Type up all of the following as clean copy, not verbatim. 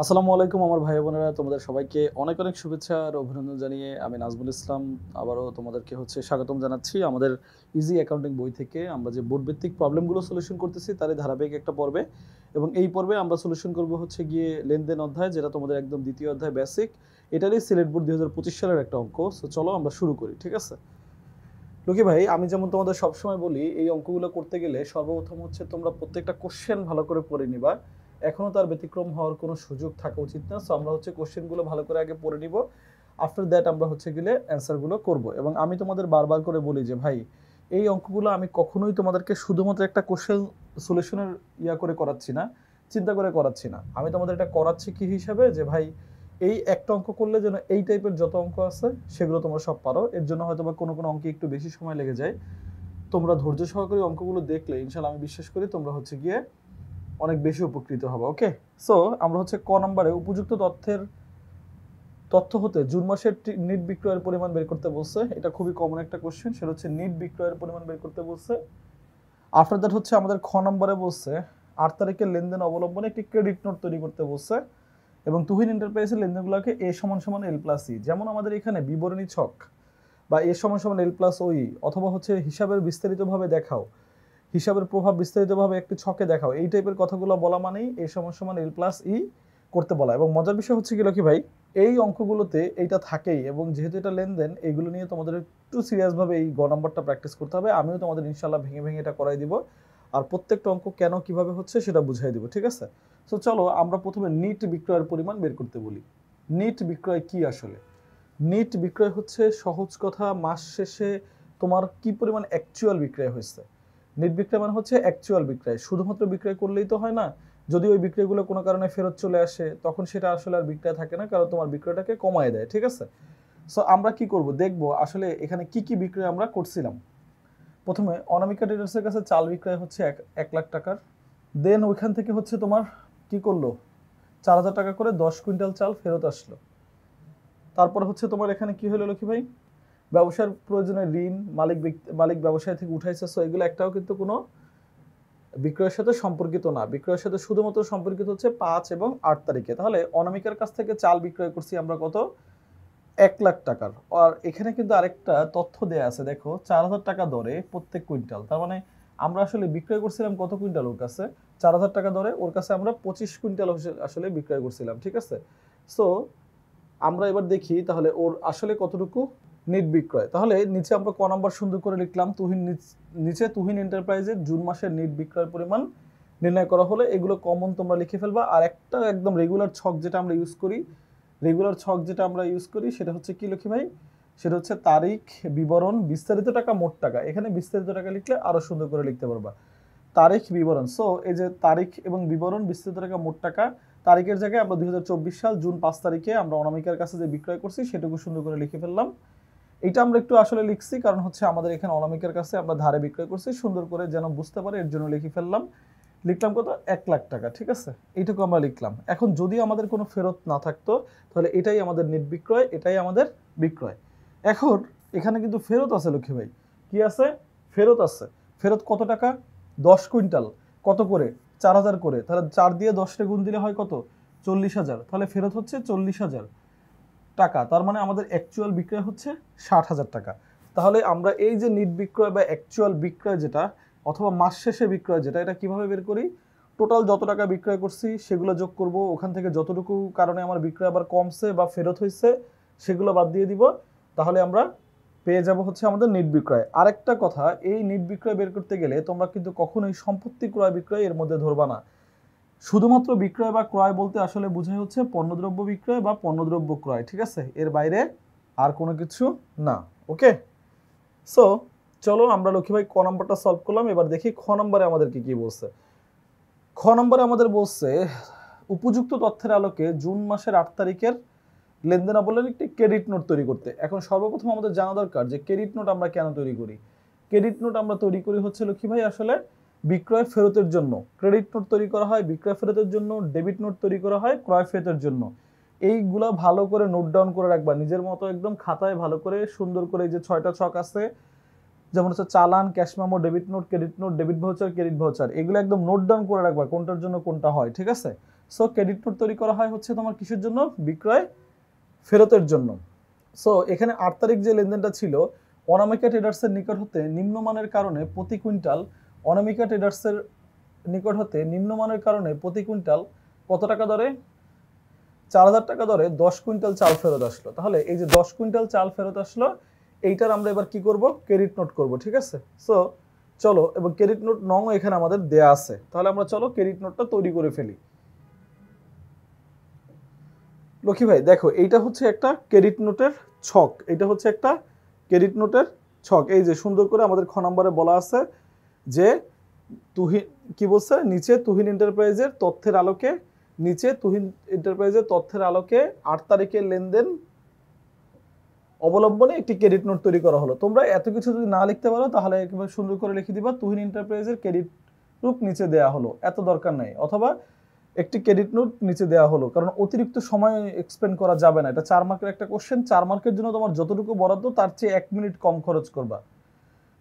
আসসালামু আলাইকুম আমার ভাই বোনেরা, তোমাদের সবাইকে অনেক অনেক শুভেচ্ছা আর অভিনন্দন জানিয়ে আমি নাজমুল ইসলাম আবারও তোমাদেরকে স্বাগতম জানাচ্ছি আমাদের ইজি অ্যাকাউন্টিং বই থেকে। আমরা যে বোর্ড ভিত্তিক প্রবলেমগুলো সলিউশন করতেছি তারই ধারাবাহিক একটা পর্বে, এবং এই পর্বে আমরা সলিউশন করব গিয়ে লেনদেন অধ্যায়, যেটা তোমাদের একদম দ্বিতীয় অধ্যায় বেসিক। এটারই সিলেট বোর্ড 2025 সালের একটা অঙ্ক। সো চলো আমরা শুরু করি, ঠিক আছে? লকি ভাই, আমি যেমন তোমাদের সবসময় বলি, এই অঙ্কগুলো করতে গেলে সর্বপ্রথম তোমরা প্রত্যেকটা কোশ্চেন ভালো করে পড়ে নিবা। এখনো তার ব্যতিক্রম হওয়ার কোনো সুযোগ থাকা উচিত না। সো আমরা কোশ্চেনগুলো ভালো করে আগে পড়ে নিব। আফটার দ্যাট আমরা গেলে অ্যান্সারগুলো করব। এবং আমি তোমাদের বারবার করে বলি যে ভাই, এই অঙ্কগুলো আমি কখনোই তোমাদেরকে শুধুমাত্র একটা কোশ্চেন সলিউশনের করে করাচ্ছি না, চিন্তা করে করাচ্ছি না। আমি তোমাদের এটা করাচ্ছি কি হিসাবে, যে ভাই এই একটা অঙ্ক করলে যেন এই টাইপের যত অঙ্ক আছে সেগুলো তোমরা সব পারো। এর জন্য হয়তো বা কোনো কোনো অঙ্কে একটু বেশি সময় লেগে যায়। তোমরা ধৈর্য সহকারে অঙ্কগুলো দেখলে ইনশাল্লাহ আমি বিশ্বাস করি তোমরা গিয়ে অনেক বেশি উপকৃত হবে। ওকে, সো আমরা ক নম্বরে উপযুক্ত তথ্য হতে জুন মাসের নিট বিক্রয়ের পরিমাণ বের করতে বলছে। এটা খুবই কমন একটা কোশ্চেন, সেটা নিট বিক্রয়ের পরিমাণ বের করতে বলছে। আফটার দ্যাট আমাদের খ নম্বরে বলছে 8 তারিখের লেনদেন অবলম্বনে একটি ক্রেডিট নোট তৈরি করতে বলছে, এবং তুহিন এন্টারপ্রাইজের লেনদেনগুলোকে এ সমান সমান এল প্লাস ই, যেমন আমাদের এখানে বিবরণী ছক বা এ সমান সমান এল প্লাস ওই, অথবা হিসাবের বিস্তারিতভাবে দেখাও, হিসাবের প্রভাব বিস্তারিতভাবে একটি ছকে দেখাও, এই টাইপের কথাগুলো বলা মানেই এ সমান সমান এল প্লাস ই করতে বলা। এবং মজার বিষয় কি কি ভাই, এই অঙ্কগুলোতে এইটা থাকেই, এবং যেহেতু এটা লেনদেন, এইগুলো নিয়ে তোমাদের একটু সিরিয়াসভাবে এই গ নাম্বারটা প্র্যাকটিস করতে হবে। আমিও তোমাদের ইনশাল্লাহ ভেঙে ভেঙে এটা করাই দিব, আর প্রত্যেকটা অঙ্ক কেন কিভাবে সেটা বুঝাই দিব, ঠিক আছে? তো চলো আমরা প্রথমে নিট বিক্রয়ের পরিমাণ বের করতে বলি। নিট বিক্রয় কি আসলে? নিট বিক্রয় সহজ কথা, মাস শেষে তোমার কি পরিমাণ অ্যাকচুয়াল বিক্রয় হয়েছে। নিট বিক্রয় মানে অ্যাকচুয়াল বিক্রয়। শুধুমাত্র বিক্রয় করলেই তো হয় না, যদি ওই বিক্রয়গুলো কোনো কারণে ফেরত চলে আসে তখন সেটা আসলে আর বিক্রয় থাকে না, কারণ তোমার বিক্রয়টাকে কমায় দেয়, ঠিক আছে? সো আমরা কি করব, দেখবো আসলে এখানে কি কি বিক্রয় আমরা করছিলাম। প্রথমে অনামিকা ট্রেডার্সের কাছে চাল বিক্রয় 1 লাখ টাকার। দেন ওইখান থেকে তোমার কি করলো, 4,000 টাকা করে 10 কুইন্টাল চাল ফেরত আসলো। তারপর তোমার এখানে কি হলো লক্ষ্মী ভাই, ব্যবসার প্রয়োজনে ঋণ মালিক ব্যবসায় থেকে উঠাইছে। সো এগুলো একটাও কিন্তু কোনো বিক্রয়ের সাথে সম্পর্কিত না। বিক্রয়ের সাথে শুধুমাত্র সম্পর্কিত 5 এবং 8 তারিখে। তাহলে অনামিকার কাছ থেকে চাল বিক্রয় করছি আমরা কত, 1 লাখ টাকার। আর এখানে কিন্তু আরেকটা তথ্য দেয়া আছে, দেখো 4,000 টাকা দরে প্রত্যেক কুইন্টাল। তার মানে আমরা আসলে বিক্রয় করছিলাম কত কুইন্টাল ওর কাছে, 4,000 টাকা দরে ওর কাছে আমরা 25 কুইন্টাল আসলে বিক্রয় করছিলাম, ঠিক আছে? সো আমরা এবার দেখি তাহলে ওর আসলে কতটুকু নিট বিক্রয়। তাহলে নিচে আমরা ক নাম্বার সুন্দর করে লিখলাম, নিচে তুহিন এন্টারপ্রাইজের জুন মাসের নিট বিক্রয়ের পরিমাণ নির্ণয় করা হলে। এগুলো কমন তোমরা লিখে ফেলবা। আর একটা একদম রেগুলার ছক যেটা আমরা ইউজ করি, সেটা কি লক্ষ্মী ভাই, সেটা তারিখ, বিবরণ, বিস্তারিত টাকা, মোট টাকা। এখানে বিস্তারিত টাকা লিখলে আরো সুন্দর করে লিখতে পারবা, তারিখ, বিবরণ। সো এই যে তারিখ এবং বিবরণ, বিস্তারিত টাকা, মোট টাকা। তারিখের জায়গায় আমরা 2024 সাল জুন 5 তারিখে আমরা অনামিকার কাছে যে বিক্রয় করছি সেটুকু সুন্দর করে লিখে ফেললাম। এটা আমরা একটু আসলে লিখছি কারণ আমাদের এখানে অনামিকার কাছে আমরা ধারে বিক্রয় করছি, সুন্দর করে যেন বুঝতে পারে এর জন্য লিখে ফেললাম। লিখলাম কত, 1 লাখ টাকা, ঠিক আছে? এইটুকু আমরা লিখলাম। এখন যদি আমাদের কোনো ফেরত না থাকতো তাহলে এটাই আমাদের নেট বিক্রয়, এটাই আমাদের বিক্রয়। এখন এখানে কিন্তু ফেরত আছে লক্ষ্মী ভাই, কি আছে, ফেরত আছে। ফেরত কত টাকা, 10 কুইন্টাল। কত করে, 4,000 করে। তাহলে 4 দিয়ে 10 গুণ দিলে হয় কত, 40,000। তাহলে ফেরত 40,000 টাকা। তার মানে আমাদের অ্যাকচুয়াল বিক্রয় 60,000 টাকা। তাহলে আমরা এই যে নিট বিক্রয় বা অ্যাকচুয়াল বিক্রয় যেটা, অথবা মাস শেষে বিক্রয় যেটা, এটা কিভাবে বের করি, টোটাল যত টাকা বিক্রয় করছি সেগুলো যোগ করব, ওখান থেকে যতটুকু কারণে আমার বিক্রয় আবার কমছে বা ফেরত হয়েছে সেগুলো বাদ দিয়ে দিব। তাহলে আমরা পেয়ে যাব আমাদের নিট বিক্রয়। আরেকটা কথা, এই নিট বিক্রয় বের করতে গেলে তোমরা কিন্তু কখনোই সম্পত্তি ক্রয় বিক্রয় এর মধ্যে ধরবা না। শুধুমাত্র বিক্রয় বা ক্রয় বলতে আসলে বোঝায় পণ্যদ্রব্য বিক্রয় বা পণ্যদ্রব্য ক্রয়, ঠিক আছে? এর বাইরে আর কোনো কিছু না। ওকে, সো চলো আমরা লক্ষ্মী ভাই ক নম্বরটা সলভ করলাম। এবার দেখি খ নম্বরে আমাদের কি বলছে। খ নম্বরে আমাদের বলছে উপযুক্ত তথ্যের আলোকে জুন মাসের 8 তারিখের লেনদেন বললেন একটি ক্রেডিট নোট তৈরি করতে। এখন সর্বপ্রথম আমাদের জানা দরকার যে ক্রেডিট নোট আমরা কেন তৈরি করি। ক্রেডিট নোট আমরা তৈরি করি লক্ষ্মী ভাই আসলে বিক্রয় ফেরতের জন্য। ক্রেডিট নোট তৈরি করা হয় বিক্রয় ফেরতের জন্য, ডেবিট নোট তৈরি করা হয় ক্রয় ফেরতের জন্য। এইগুলা ভালো করে নোট ডাউন করে রাখবা নিজের মতো, একদম খাতায় ভালো করে সুন্দর করে। যে 6টা ছক আছে, যেমন চালান, cash memo, debit note, credit note, debit voucher, credit voucher, এগুলো একদম নোট ডাউন করে রাখবা কোনটার জন্য কোনটা হয়, ঠিক আছে? সো ক্রেডিট নোট তৈরি করা হয় হচ্ছে তোমার কিসের জন্য? বিক্রয় ফেরতের জন্য। সো এখানে 8 তারিখ যে লেনদেনটা ছিল, অনামিকা ট্রেডার্সের নিকট হতে নিম্নমানের কারণে প্রতি কুইন্টাল, অনামিকা ট্রেডার্সের নিকট হতে নিম্নমানের কারণে প্রতি কুইন্টাল কত টাকা দরে? 4000 টাকা দরে 10 কুইন্টাল চাল ফেরত আসলো। তাহলে এই যে 10 কুইন্টাল চাল ফেরত আসলো, এইটার আমরা এবার কি করব? ক্রেডিট নোট করব, ঠিক আছে? সো চলো, এবং ক্রেডিট নোট নং এখানে আমাদের দেয়া আছে, তাহলে আমরা চলো ক্রেডিট নোটটা তৈরি করে ফেলি। লক্ষ্মী ভাই দেখো, এইটা হচ্ছে একটা ক্রেডিট নোটের ছক, এটা হচ্ছে একটা ক্রেডিট নোটের ছক। এই যে সুন্দর করে আমাদের খ নম্বরে বলা আছে যে তুহিন কি বলছে, নিচে তুহিন এন্টারপ্রাইজের তথ্যের আলোকে, নিচে তুহিন এন্টারপ্রাইজের তথ্যের আলোকে 8 তারিখের লেনদেন অবলম্বনে একটি ক্রেডিট নোট তৈরি করা হলো। তোমরা এত কিছু যদি না লিখতে পারো তাহলে একেবারে সুন্দর করে লিখে দিবা তুহিন এন্টারপ্রাইজের ক্রেডিট রূপ নিচে দেয়া হলো, এত দরকার নাই, অথবা একটি ক্রেডিট নোট নিচে দেওয়া হলো, কারণ অতিরিক্ত সময় এক্সপেন্ড করা যাবে না। এটা 4 মার্কের একটা কোশ্চেন, 4 মার্কের জন্য তোমার যতটুকু বরাদ্দ তার চেয়ে 1 মিনিট কম খরচ করবা।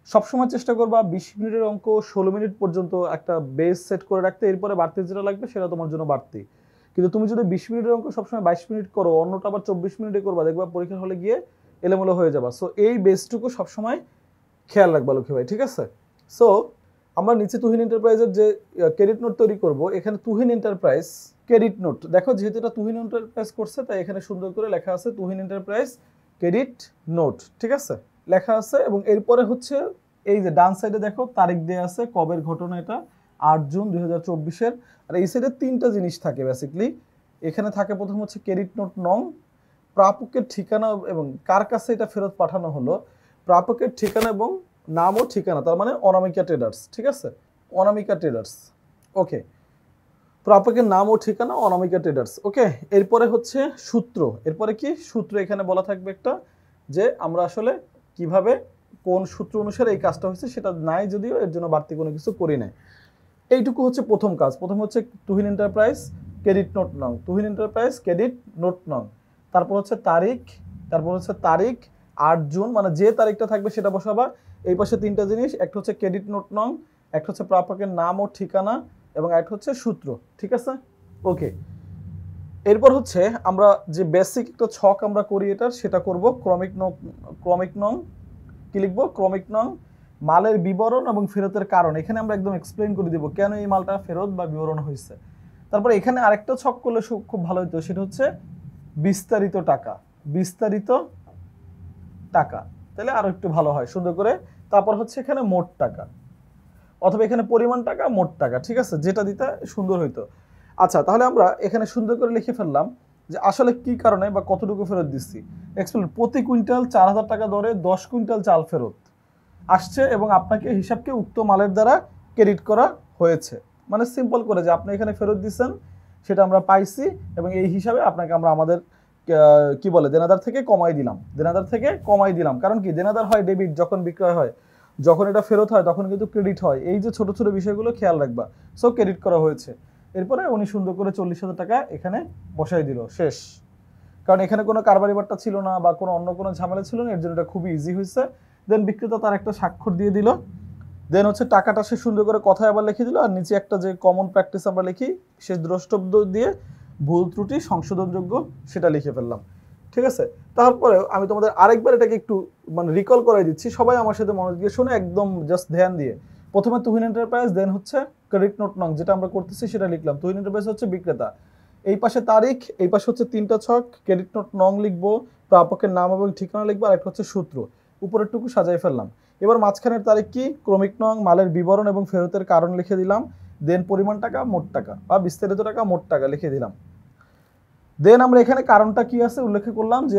সবসময় চেষ্টা করবা 20 মিনিটের অঙ্ক 16 মিনিট পর্যন্ত একটা বেস সেট করে রাখতে, এরপরে বাড়তি যেটা লাগবে সেটা তোমার জন্য বাড়তি। কিন্তু তুমি যদি 20 মিনিটের অঙ্ক সবসময় 22 মিনিট করো, অন্যটা আবার 24 মিনিটে করবা, দেখবা পরীক্ষার হলে গিয়ে এলোমেলো হয়ে যাবা। সো এই বেসটুকু সবসময় খেয়াল রাখবা লক্ষ্মী ভাই, ঠিক আছে? সো আমরা নিচে তুহিন এন্টারপ্রাইজের যে ক্রেডিট নোট তৈরি করব, এখানে তুহিন এন্টারপ্রাইজ ক্রেডিট নোট, দেখো যেহেতু এটা তুহিন এন্টারপ্রাইজ করছে তাই এখানে সুন্দর করে লেখা আছে তুহিন এন্টারপ্রাইজ ক্রেডিট নোট, ঠিক আছে? লেখা আছে। এবং এরপরে হচ্ছে এই যে ডান সাইডে দেখো তারিখ দেয়া আছে, কবের ঘটনা এটা? 8 জুন 2024-এর। আর এই সাইডে 3টা জিনিস থাকে বেসিক্যালি। এখানে থাকে প্রথম হচ্ছে ক্রেডিট নোট নং, প্রাপকের ঠিকানা এবং কার কাছে এটা ফেরত পাঠানো হলো, প্রাপকের ঠিকানা এবং নাম ও ঠিকানা, তার মানে অনামিকা ট্রেডার্স, ঠিক আছে? অনামিকা ট্রেডার্স, ওকে। প্রাপকের নাম ও ঠিকানা অনামিকা ট্রেডার্স, ওকে। এরপরে হচ্ছে সূত্র, এরপরে কি সূত্র এখানে বলা থাকবে একটা, যে আমরা আসলে কিভাবে কোন সূত্র অনুসারে এই কাজটা হয়েছে সেটা নাই, যদিও এর জন্য বাড়তি কোনো কিছু করি নাই। এইটুকু হচ্ছে প্রথম কাজ। প্রথম হচ্ছে তুহিন এন্টারপ্রাইজ ক্রেডিট নোট নং, তুহিন এন্টারপ্রাইজ ক্রেডিট নোট নং। তারপর হচ্ছে তারিখ, তারপর হচ্ছে তারিখ 8 জুন, মানে যে তারিখটা থাকবে সেটা বসাবা। এই পাশে 3টা জিনিস, একটা হচ্ছে ক্রেডিট নোট নং, একটা হচ্ছে প্রাপকের নাম ও ঠিকানা, এবং একটা হচ্ছে সূত্র, ঠিক আছে? ওকে। এরপর হচ্ছে আমরা যে বেসিক একটা ছক আমরা করি এটার, সেটা করব ক্রমিক নং। ক্রমিক নং কি লিখবো? ক্রমিক নং মালের বিবরণ এবং ফেরতের কারণ। এখানে আমরা একদম এক্সপ্লেইন করে দিব কেন এই মালটা ফেরত বা বিবরণ হয়েছে। তারপরে এখানে আরেকটা ছক করলে খুব ভালো হতো, সেটা হচ্ছে বিস্তারিত টাকা, বিস্তারিত টাকা, তাহলে আরো একটু ভালো হয় সুন্দর করে। তারপর হচ্ছে এখানে মোট টাকা, অথবা এখানে পরিমাণ টাকা, মোট টাকা, ঠিক আছে? যেটা দিতে সুন্দর হইতো। আচ্ছা, তাহলে আমরা এখানে সুন্দর করে লিখে ফেললাম যে আসলে কি কারণে বা কতটুকু ফেরত দিচ্ছি। এক্সপ্লেন, প্রতি কুইন্টাল 4000 টাকা দরে 10 কুইন্টাল চাল ফেরত আসছে এবং আপনাকে হিসাবকে উক্ত মালের দ্বারা ক্রেডিট করা হয়েছে। মানে সিম্পল করে যে আপনি এখানে ফেরত দিচ্ছেন সেটা আমরা পাইছি, এবং এই হিসাবে আপনাকে আমরা আমাদের কি বলে দেনাদার থেকে কমাই দিলাম, দেনাদার থেকে কমাই দিলাম। কারণ কি, দেনাদার হয় ডেবিট যখন বিক্রয় হয়, যখন এটা ফেরত হয় তখন কিন্তু ক্রেডিট হয়। এই যে ছোট ছোট বিষয়গুলো খেয়াল রাখবা। সো ক্রেডিট করা হয়েছে। এরপরে উনি সুন্দর করে 40,000 টাকা এখানে বসাই দিল, শেষ। কারণ এখানে কোনো কারবারি বাট্টা ছিল না বা কোনো অন্য কোনো ঝামেলা ছিল না, এর জন্য এটা খুবই ইজি হয়েছে। দেন বিক্রেতা তার একটা স্বাক্ষর দিয়ে দিল। দেন হচ্ছে টাকাটা সে সুন্দর করে কথায় আবার লিখে দিল, আর নিচে একটা যে কমন প্র্যাকটিস আমরা লিখি, সে দ্রষ্টব্য দিয়ে ভুল ত্রুটি সংশোধনযোগ্য সেটা লিখে ফেললাম, ঠিক আছে? তারপরে আমি তোমাদের আরেকবার এটাকে একটু মানে রিকল করাই দিচ্ছি, সবাই আমার সাথে মনোযোগ দিয়ে শুনে, একদম জাস্ট ধ্যান দিয়ে। প্রথমে তুহিন এন্টারপ্রাইজ, দেন হচ্ছে ক্রেডিট নোট নং, যেটা আমরা করতেছি সেটা লিখলাম। তুহিন এন্টারপ্রাইজ হচ্ছে বিক্রেতা, এই পাশে তারিখ, এই পাশে হচ্ছে 3টা ছক, ক্রেডিট নোট নং লিখবো, প্রাপকের নাম এবং ঠিকানা লিখবো, আর একটা হচ্ছে সূত্র, উপরেরটুকু সাজাই ফেললাম। এবার মাঝখানের তারিখ কি, ক্রমিক নং, মালের বিবরণ এবং ফেরতের কারণ লিখে দিলাম। দেন পরিমাণ টাকা, মোট টাকা বা বিস্তারিত টাকা, মোট টাকা লিখে দিলাম। দেন আমরা এখানে কারণটা কি আছে উল্লেখ করলাম, যে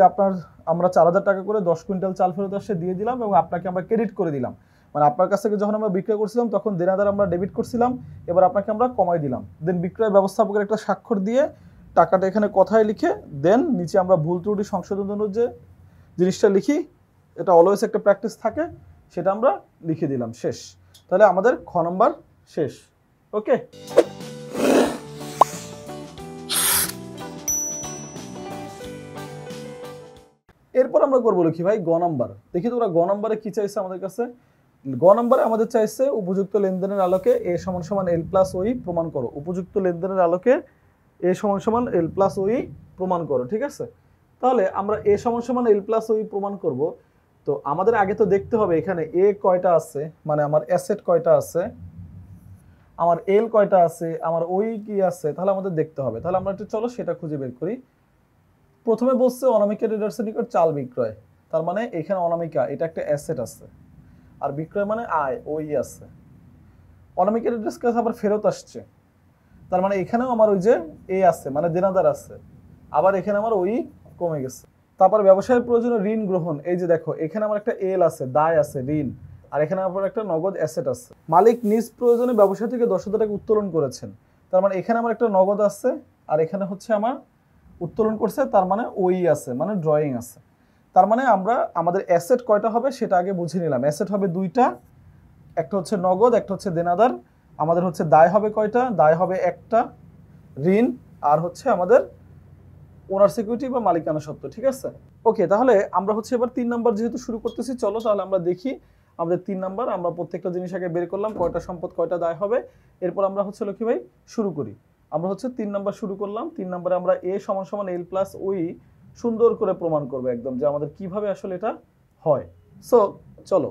আমরা 4000 টাকা করে 10 কুইন্টাল চাল ফেরত আসে দিয়ে দিলাম, এবং আপনাকে আমরা ক্রেডিট করে দিলাম। মানে আপনার কাছ থেকে যখন আমরা বিক্রয় করছিলাম তখন দেনাদার আমরা ডেবিট করছিলাম, এবার আপনাকে আমরা কমাই দিলাম। দেন বিক্রয় ব্যবস্থাপকের একটা স্বাক্ষর দিয়ে টাকাটা এখানে কথায় লিখে, দেন নিচে আমরা ভুল ত্রুটি সংশোধনের জন্য যে জিনিসটা লিখি, এটা অলওয়েজ একটা প্র্যাকটিস থাকে, সেটা আমরা লিখে দিলাম, শেষ। তাহলে আমাদের খ নম্বর শেষ, ওকে। এরপর আমরা করবো কি ভাই, গ নাম্বার। দেখি তোমরা গ নাম্বারে কি চাইছে আমাদের কাছে। গ নাম্বারে আমাদের চাইছে উপযুক্ত লেনদেনের আলোকে এ সমান সমান এল প্লাস ওই প্রমাণ করো। উপযুক্ত লেনদেনের আলোকে এ সমান সমান এল প্লাস ওই প্রমাণ করো, ঠিক আছে? তাহলে আমরা এ সমান সমান এল প্লাস ওই প্রমাণ করব। তো আমাদের আগে তো দেখতে হবে এখানে এ কয়টা আছে, মানে আমার অ্যাসেট কয়টা আছে, আমার এল কয়টা আছে, আমার ওই কি আছে, তাহলে আমাদের দেখতে হবে। তাহলে আমরা একটু চলো সেটা খুঁজে বের করি। প্রথমে বলছে অনামিকা ট্রেডার্সের নিকট চাল বিক্রয়, তার মানে এখানে অনামিকা এটা একটা অ্যাসেট আছে, আর বিক্রয় মানে আয় ওই আছে। অনামিকা ট্রেডার্স কাছে আবার ফেরত আসছে, তার মানে এখানেও আমার ওই যে এ আছে মানে দেনাদার আছে, আবার এখানে আমার ওই কমে গেছে। তারপর ব্যবসায়ের প্রয়োজনে ঋণ গ্রহণ, এই যে দেখো এখানে আমার একটা এল আছে, দায় আছে, ঋণ, আর এখানে আবার একটা নগদ অ্যাসেট আছে। মালিক নিজ প্রয়োজনে ব্যবসা থেকে 10,000 টাকা উত্তোলন করেছেন, তার মানে এখানে আমার একটা নগদ আছে, আর এখানে হচ্ছে আমার উত্তোলন করছে, তার মানে ওই আছে মানে ড্রয়িং আছে। তার মানে আমরা আমাদের অ্যাসেট কয়টা হবে সেটা আগে বুঝে নিলাম। অ্যাসেট হবে দুইটা, একটা হচ্ছে নগদ, একটা হচ্ছে দেনাদার। আমাদের হচ্ছে দায় হবে কয়টা, দায় হবে একটা, ঋণ, আর হচ্ছে আমাদের ওনার সিকিউরিটি বা মালিকানা সত্ত্ব, ঠিক আছে? ওকে, তাহলে আমরা হচ্ছে এবার 3 নাম্বার যেহেতু শুরু করতেছি, চলো তাহলে আমরা দেখি আমাদের 3 নাম্বার। আমরা প্রত্যেকটা জিনিস আগে বের করলাম, কয়টা সম্পদ কয়টা দায় হবে, এরপর আমরা হচ্ছে লক্ষ্মী ভাই শুরু করি। আমরা হচ্ছে 3 নাম্বার শুরু করলাম। 3 নাম্বারে আমরা এ সমান সমান এল প্লাস ওই সুন্দর করে প্রমাণ করবো একদম, যে আমাদের কিভাবে আসলে এটা হয়। সো চলো,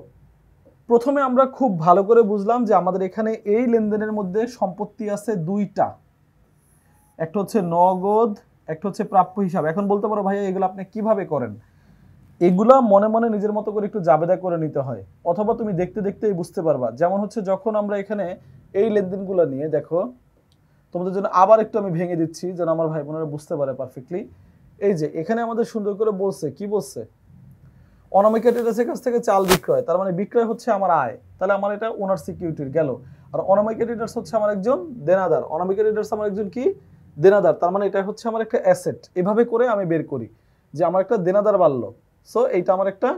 প্রথমে আমরা খুব ভালো করে বুঝলাম যে আমাদের এখানে এই লেনদেনের মধ্যে সম্পত্তি আছে দুইটা, একটা হচ্ছে নগদ, একটা হচ্ছে প্রাপ্য হিসাব। এখন বলতে পারো ভাইয়া এগুলো আপনি কিভাবে করেন? এগুলা মনে মনে নিজের মতো করে একটু জাবেদা করে নিতে হয়, অথবা তুমি দেখতে দেখতেই বুঝতে পারবা। যেমন হচ্ছে যখন আমরা এখানে এই লেনদেনগুলো নিয়ে দেখো, তোমাদের জন্য আবার একটু আমি ভেঙে দিচ্ছি যেন আমার ভাই বোনেরা বুঝতে পারে পারফেক্টলি। এই যে এখানে আমাদের সুন্দর করে বলছে, কি বলছে, অনামিকা ট্রেডার্সের কাছ থেকে চাল বিক্রয়, তার মানে বিক্রয় হচ্ছে আমার আয়, তাহলে আমার এটা ওনার সিকিউরিটির গেল। আর অনামিকা ট্রেডার্স হচ্ছে আমার একজন দেনাদার, অনামিকা ট্রেডার্স আমার একজন কি দেনাদার, তার মানে এটা হচ্ছে আমার একটা অ্যাসেট। এভাবে করে আমি বের করি যে আমার একটা দেনাদার বাড়লো, সো এইটা আমার একটা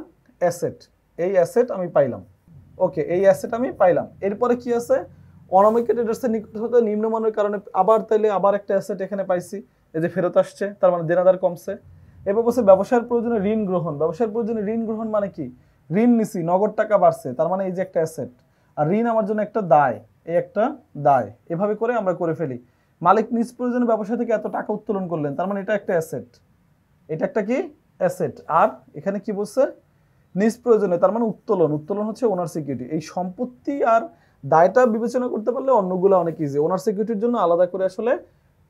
অ্যাসেট, এই অ্যাসেট আমি পাইলাম। ওকে, এই অ্যাসেট আমি পাইলাম। এরপরে কি আছে, অনামিকা ট্রেডার্সের নিকট হতে নিম্নমানের কারণে আবার তাইলে আবার একটা অ্যাসেট এখানে পাইছি, এই যে ফেরত আসছে, তার মানে দেনাদার কমছে। এবার বলছে ব্যবসায়ের প্রয়োজনে ঋণ গ্রহণ, ব্যবসায়ের প্রয়োজনে ঋণ গ্রহণ মানে কি, ঋণ নিছি, নগদ টাকা বাড়ছে, তার মানে এই যে একটা অ্যাসেট, আর ঋণ আমার জন্য একটা দায়, এই একটা দায়। এভাবে করে আমরা করে ফেলি। মালিক নিজ প্রয়োজনে ব্যবসা থেকে এত টাকা উত্তোলন করলেন, তার মানে এটা একটা অ্যাসেট, এটা একটা কি অ্যাসেট। আর এখানে কি বলছে, নিজ প্রয়োজনে, তার মানে উত্তোলন, উত্তোলন হচ্ছে ওনার সিকিউরিটি। এই সম্পত্তি আর দায়টা বিবেচনা করতে পারলে অন্যগুলো অনেক ইজি, ওনার সিকিউরিটির জন্য আলাদা করে আসলে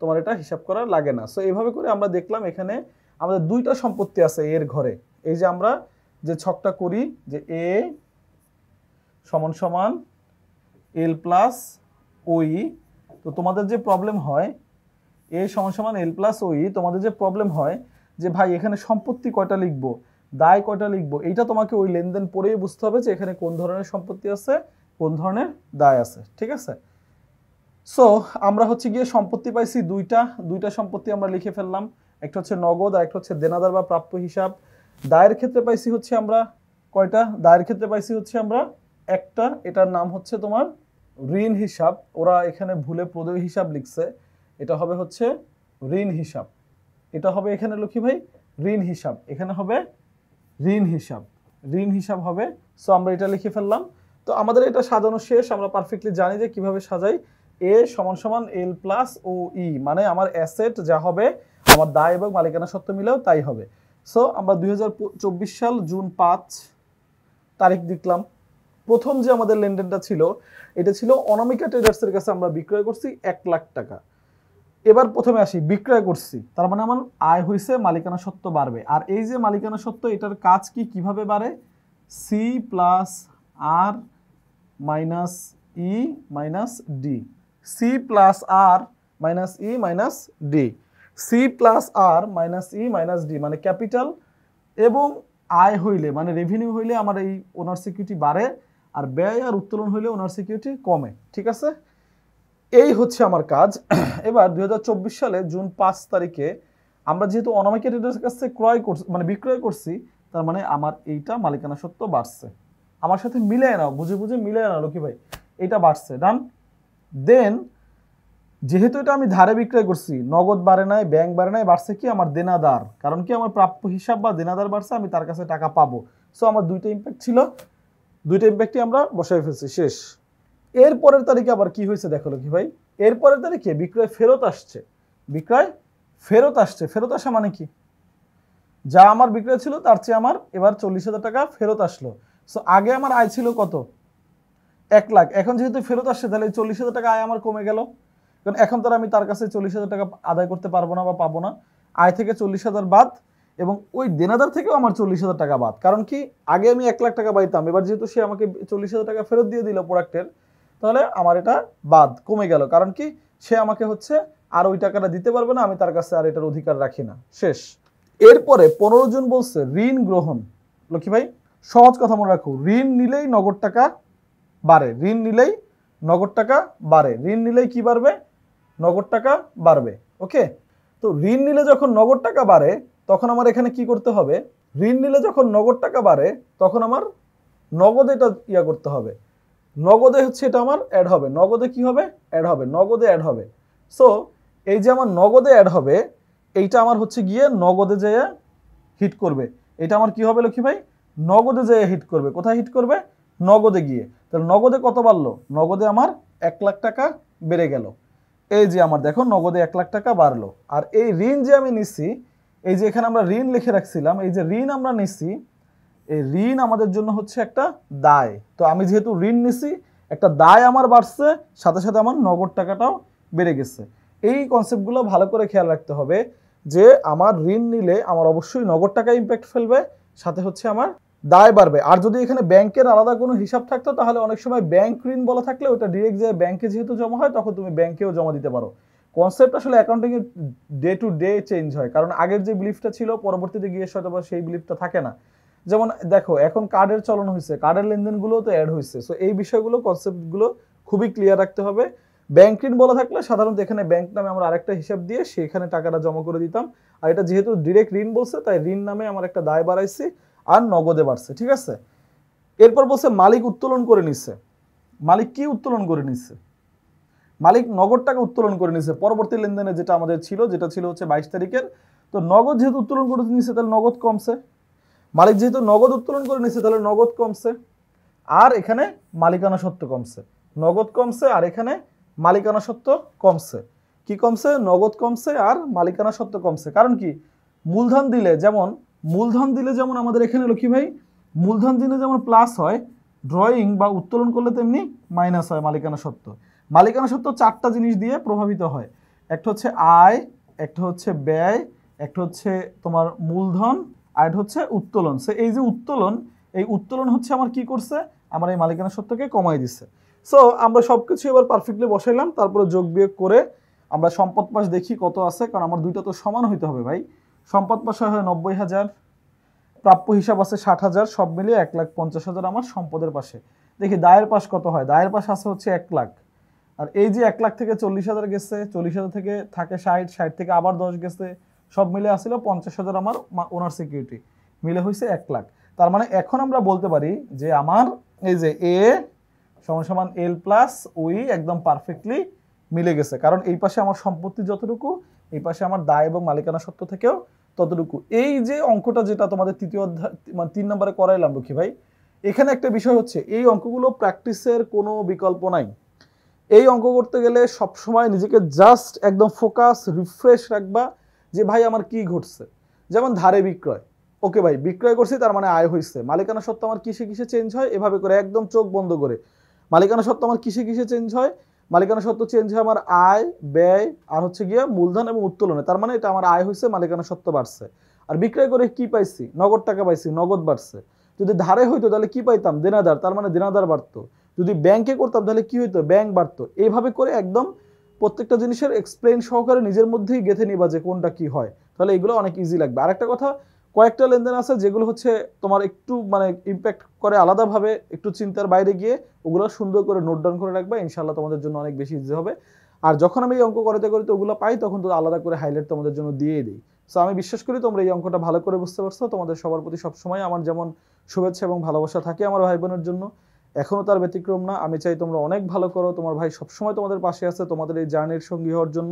তোমার এটা হিসাব করা লাগে না। সো এইভাবে করে আমরা দেখলাম এখানে আমাদের দুইটা সম্পত্তি আছে এর ঘরে। এই যে আমরা যে ছকটা করি যে এ সমান সমান এল প্লাস ওই, তো তোমাদের যে প্রবলেম হয় এ সমান সমান এল প্লাস ওই, তোমাদের যে প্রবলেম হয় যে ভাই এখানে সম্পত্তি কয়টা লিখবো, দায় কয়টা লিখবো, এইটা তোমাকে ওই লেনদেন পড়েই বুঝতে হবে যে এখানে কোন ধরনের সম্পত্তি আছে, কোন ধরনের দায় আছে, ঠিক আছে? সো আমরা হচ্ছে গিয়ে সম্পত্তি পাইছি দুইটা, দুইটা সম্পত্তি আমরা লিখে ফেললাম, একটা হচ্ছে নগদ আর একটা হচ্ছে দেনাদার বা প্রাপ্য হিসাব। দায়ের ক্ষেত্রে পাইছি হচ্ছে আমরা কয়টা, দায়ের ক্ষেত্রে পাইছি হচ্ছে আমরা একটা, এটার নাম হচ্ছে তোমার ঋণ হিসাব। ওরা এখানে ভুলে প্রদেয় হিসাব লিখছে, এটা হবে হচ্ছে ঋণ হিসাব, এটা হবে এখানে লক্ষ্মী ভাই ঋণ হিসাব, এখানে হবে ঋণ হিসাব, ঋণ হিসাব হবে। সো আমরা এটা লিখে ফেললাম। তো আমাদের এটা সাজানো শেষ, আমরা পারফেক্টলি জানি যে কিভাবে সাজাই। এ সমান সমান এল প্লাস ও ই, মানে আমার অ্যাসেট যা হবে আমার দায় এবং মালিকানা সত্ত্ব মিলেও তাই হবে। সো আমরা 2024 সাল জুন 5 তারিখ দেখলাম। প্রথম যে আমাদের লেনদেনটা ছিল এটা ছিল অনামিকা ট্রেডার্সের কাছে আমরা বিক্রয় করছি 1 লাখ টাকা। এবার প্রথমে আসি, বিক্রয় করছি, তার মানে আমার আয় হয়েছে, মালিকানা সত্ত্ব বাড়বে। আর এই যে মালিকানা সত্ত্ব, এটার কাজ কি, কিভাবে বাড়ে, সি প্লাস আর minus E minus D, C plus আর minus E minus D, C plus আর মাইনাস ই মাইনাস ডি, মানে ক্যাপিটাল এবং আয় হইলে মানে রেভিনিউ হইলে আমার এই ওনার সিকিউরিটি বাড়ে, আর ব্যয় আর উত্তোলন হইলে ওনার সিকিউরিটি কমে, ঠিক আছে? এই হচ্ছে আমার কাজ। এবার 2024 সালে জুন 5 তারিখে আমরা যেহেতু অনামিকা ট্রেডার্সের কাছে ক্রয় করছি মানে বিক্রয় করছি, তার মানে আমার এইটা মালিকানা সত্ত্ব বাড়ছে। আমার সাথে মিলে নাও, বুঝে বুঝে মিলে নাও লক্ষ্মী ভাই, এটা বাড়ছে, ডান। দেন যেহেতু এটা আমি ধারে বিক্রয় করছি, নগদ বাড়ে নাই, ব্যাংক বাড়ে নাই, বাড়ছে কি আমার দেনাদার, কারণ কি আমার প্রাপ্য হিসাব বা দেনাদার বাড়ছে, আমি তার কাছে টাকা পাবো। সো আমার দুইটা ইম্প্যাক্ট ছিল, দুইটা ইম্প্যাক্টই আমরা বসাই ফেলছি, শেষ। এর পরের তারিখে আবার কি হয়েছে দেখো লক্ষ্মী ভাই, এর পরের তারিখে বিক্রয় ফেরত আসছে, বিক্রয় ফেরত আসছে। ফেরত আসা মানে কি, যা আমার বিক্রয় ছিল তার চেয়ে আমার এবার 40,000 টাকা ফেরত আসলো। সো আগে আমার আয় ছিল কত, 1 লাখ, এখন যেহেতু ফেরত আসছে তাহলে 40,000 টাকা আয় আমার কমে গেল, কারণ এখন তো আমি তার কাছে 40,000 টাকা আদায় করতে পারবো না বা পাবো না। আয় থেকে 40,000 বাদ এবং ওই দেনাদার থেকেও আমার 40,000 টাকা বাদ। কারণ কি, আগে আমি 1 লাখ টাকা পাইতাম, এবার যেহেতু সে আমাকে 40,000 টাকা ফেরত দিয়ে দিল প্রোডাক্টের, তাহলে আমার এটা বাদ কমে গেল। কারণ কি, সে আমাকে হচ্ছে আর ওই টাকাটা দিতে পারবে না, আমি তার কাছে আর এটার অধিকার রাখি না, শেষ। এরপরে 15 জন বলছে ঋণ গ্রহণ। লক্ষ্মী ভাই সহজ কথা মনে রাখো, ঋণ নিলেই নগদ টাকা বাড়ে, ঋণ নিলেই নগদ টাকা বাড়ে, ঋণ নিলেই কি বাড়বে, নগদ টাকা বাড়বে। ওকে, তো ঋণ নিলে যখন নগদ টাকা বাড়ে তখন আমার এখানে কি করতে হবে, ঋণ নিলে যখন নগদ টাকা বাড়ে তখন আমার নগদে এটা করতে হবে, নগদে হচ্ছে এটা আমার অ্যাড হবে, নগদে কি হবে, অ্যাড হবে, নগদে অ্যাড হবে। সো এই যে আমার নগদে অ্যাড হবে, এইটা আমার হচ্ছে গিয়ে নগদে যেয়ে হিট করবে। এটা আমার কি হবে লক্ষ্মী ভাই, নগদে যেয়ে হিট করবে। কোথায় হিট করবে, নগদে গিয়ে। তাহলে নগদে কত বাড়লো, নগদে আমার 1 লাখ টাকা বেড়ে গেল। এই যে আমার দেখো নগদে 1 লাখ টাকা বাড়লো। আর এই ঋণ যে আমি নিচ্ছি, এই যে এখানে আমরা ঋণ লিখে রাখছিলাম, এই যে ঋণ আমরা নিচ্ছি, এই ঋণ আমাদের জন্য হচ্ছে একটা দায়। তো আমি যেহেতু ঋণ নিছি, একটা দায় আমার বাড়ছে, সাথে সাথে আমার নগদ টাকাটাও বেড়ে গেছে। এই কনসেপ্টগুলো ভালো করে খেয়াল রাখতে হবে যে আমার ঋণ নিলে আমার অবশ্যই নগদ টাকা ইম্প্যাক্ট ফেলবে, সাথে হচ্ছে আমার দায় বাড়বে। আর যদি এখানে ব্যাংকের আলাদা কোনো হিসাব থাকতো তাহলে অনেক সময় ব্যাংক ঋণ বলা থাকলে ওটা ডিরেক্ট যে ব্যাংকে যেহেতু জমা হয় তখন তুমি ব্যাংকেও জমা দিতে পারো। কনসেপ্ট আসলে অ্যাকাউন্টিংয়ে ডে টু ডে চেঞ্জ হয়, কারণ আগের যে বিলিফটা ছিল পরবর্তীতে গিয়ে হয়তো বা সেই বিলিফটা থাকে না। যেমন দেখো এখন কার্ডের চলন হয়েছে, কার্ডের লেনদেনগুলো তো অ্যাড হয়েছে। সো এই বিষয়গুলো কনসেপ্টগুলো খুবই ক্লিয়ার রাখতে হবে। ব্যাংক ঋণ বলা থাকলে সাধারণত এখানে ব্যাংক নামে আমরা আরেকটা হিসাব দিয়ে সেখানে টাকাটা জমা করে দিতাম। আর এটা যেহেতু ডিরেক্ট ঋণ বলছে তাই ঋণ নামে আমার একটা দায় বাড়াইছি আর নগদে বাড়ছে, ঠিক আছে। এরপর বলছে মালিক উত্তোলন করে নিচ্ছে। মালিক কি উত্তোলন করে নিচ্ছে, মালিক নগদ টাকা উত্তোলন করে নিচ্ছে পরবর্তী লেনদেনে, যেটা আমাদের ছিল, যেটা ছিল হচ্ছে 22 তারিখের। তো নগদ যেহেতু উত্তোলন করে নিচ্ছে তাহলে নগদ কমছে, মালিক যেহেতু নগদ উত্তোলন করে নিচ্ছে তাহলে নগদ কমছে, আর এখানে মালিকানা সত্ত্ব কমছে, নগদ কমছে আর এখানে মালিকানা সত্ত্ব কমছে। কি কমছে, নগদ কমছে আর মালিকানা সত্ত্ব কমছে। কারণ কি, মূলধন দিলে যেমন আমাদের এখানে লক্ষ্মী ভাই মূলধন দিলে যেমন প্লাস হয়, ড্রয়িং বা উত্তোলন করলে তেমনি মাইনাস হয় মালিকানা সত্ত্ব। মালিকানা সত্ত্ব 4টা জিনিস দিয়ে প্রভাবিত হয়, একটা হচ্ছে আয়, একটা হচ্ছে ব্যয়, একটা হচ্ছে তোমার মূলধন, আর এটা হচ্ছে উত্তোলন। সো এই যে উত্তোলন, এই উত্তোলন হচ্ছে আমার কি করছে, আমার এই মালিকানা সত্ত্বকে কমাই দিচ্ছে। সো আমরা সবকিছু এবার পারফেক্টলি বসাইলাম, তারপরে যোগ বিয়োগ করে আমরা সম্পদ পাশ দেখি কত আছে, কারণ আমার দুইটা তো সমান হইতে হবে ভাই। সম্পদ পাশে হয় 90,000, প্রাপ্য হিসাব আছে 60,000, সব মিলিয়ে 1,50,000 আমার সম্পদের পাশে। দেখি দায়ের পাশ কত হয়, দায়ের পাশ আছে হচ্ছে 1 লাখ। আর এই যে 1 লাখ থেকে 40,000 গেছে, 40,000 থেকে থাকে 60, 60 থেকে আবার 10 গেছে, সব মিলে আসছিল 50,000 আমার ওনার সিকিউরিটি, মিলে হয়েছে 1 লাখ। তার মানে এখন আমরা বলতে পারি যে আমার এই যে এ সমান সমান এল প্লাস ওই একদম পারফেক্টলি মিলে গেছে, কারণ এই পাশে আমার সম্পত্তি যতটুকু, এই পাশে আমার দায় এবং মালিকানা সত্ত্ব থেকেও ততটুকু। এই যে অঙ্কটা যেটা তোমাদের তৃতীয় অধ্যায় মানে 3 নম্বরে করাইলাম লক্ষ্মী ভাই, এখানে একটা বিষয় হচ্ছে এই অঙ্কগুলো প্র্যাকটিসের কোনো বিকল্প নাই। এই অঙ্ক করতে গেলে সবসময় নিজেকে জাস্ট একদম ফোকাস রিফ্রেশ রাখবা যে ভাই আমার কি ঘটছে। যেমন ধারে বিক্রয়, ওকে ভাই বিক্রয় করছি তার মানে আয় হয়েছে, মালিকানা সত্ত্ব আমার কিসে কিসে চেঞ্জ হয়, এভাবে করে একদম চোখ বন্ধ করে মালিকানা সত্ত্ব আমার কিসে কিসে চেঞ্জ হয়, মালিকানা সত্ত্ব চেঞ্জ হয় আমার আয়, ব্যয় আর হচ্ছে গিয়ে মূলধন এবং উত্তোলনে। তার মানে এটা আমার আয় হয়েছে, মালিকানা সত্ত্ব বাড়ছে। আর বিক্রয় করে কি পাইছি, নগদ টাকা পাইছি, নগদ বাড়ছে। যদি ধারে হইতো তাহলে কি পাইতাম, দেনাদার, তার মানে দেনাদার বাড়তো। যদি ব্যাংকে করতাম তাহলে কি হইতো, ব্যাংক বাড়তো। এইভাবে করে একদম প্রত্যেকটা জিনিসের এক্সপ্লেইন সহকারে নিজের মধ্যেই গেঁথে নিবা যে কোনটা কি হয়, তাহলে এগুলো অনেক ইজি লাগবে। আরেকটা কথা, কয়েকটা লেনদেন আছে যেগুলো হচ্ছে তোমার একটু মানে ইম্প্যাক্ট করে আলাদাভাবে, একটু চিন্তার বাইরে গিয়ে, ওগুলো সুন্দর করে নোট ডাউন করে রাখবা, ইনশাল্লাহ তোমাদের জন্য অনেক বেশি ইজি হবে। আর যখন আমি এই অঙ্ক করতে করতে ওগুলো পাই তখন তো আলাদা করে হাইলাইট তোমাদের জন্য দিয়ে দিই। সো আমি বিশ্বাস করি তোমরা এই অঙ্কটা ভালো করে বুঝতে পারছো। তোমাদের সবার প্রতি সবসময় আমার যেমন শুভেচ্ছা এবং ভালোবাসা থাকে আমার ভাই বোনের জন্য, এখনও তার ব্যতিক্রম না। আমি চাই তোমরা অনেক ভালো করো, তোমার ভাই সবসময় তোমাদের পাশে আছে, তোমাদের এই জার্নির সঙ্গী হওয়ার জন্য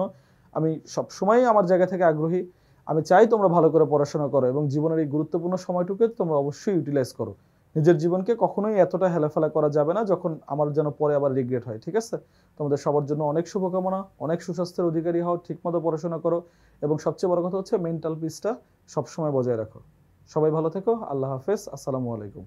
আমি সবসময় আমার জায়গা থেকে আগ্রহী। আমি চাই তোমরা ভালো করে পড়াশোনা করো এবং জীবনের এই গুরুত্বপূর্ণ সময়টুকু তোমরা অবশ্যই ইউটিলাইজ করো। নিজের জীবনকে কখনোই এতটা হেলাফেলা করা যাবে না যখন আমার যেন পরে আবার রিগ্রেট হয়, ঠিক আছে? তোমাদের সবার জন্য অনেক শুভকামনা, অনেক সুস্বাস্থ্যের অধিকারী হও, ঠিকমতো পড়াশোনা করো এবং সবচেয়ে বড় কথা হচ্ছে মেন্টাল পিসটা সবসময় বজায় রাখো। সবাই ভালো থেকো। আল্লাহ হাফেজ। আসসালামু আলাইকুম।